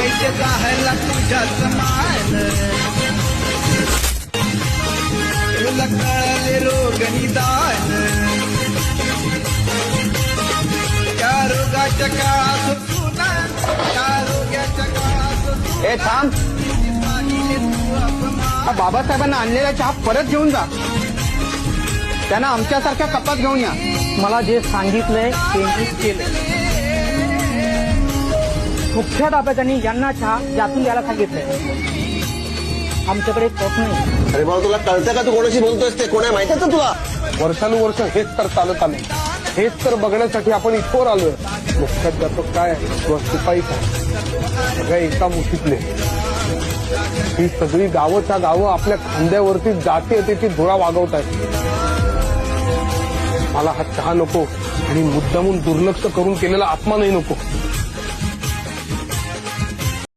देश जाहला तुझ्या समान तुला कळले रोग निदान त्या रोगाच्या काळात तुला त्या रोगाच्या काळात ए थांब, हा बाबासाहेबांना आणलेला चहा परत घेऊन जा. त्यांना आमच्यासारख्या कपात घेऊन या. मला जे सांगितलंय ते मी केलंय. मुख्याध्यापकांनी यांना चहा यातून यायला सांगितलंय. आमच्याकडे कप नाही. अरे बाबा, तुला कळतं का तू कोणाशी बोलतोयस? ते कोण आहे माहिती का तुला? वर्षानुवर्ष हेच तर चालत आले. हेच तर बघण्यासाठी आपण इथवर आलोय. मुख्याध्यापक काय किंवा शिपाई काय, सगळ्या एका मुठीतले. ही सगळी गावच्या गावं आपल्या खांद्यावरती जातीयतेची धुरा वागवत आहेत. मला हा चहा नको आणि मुद्दामून दुर्लक्ष करून केलेला अपमानही नको.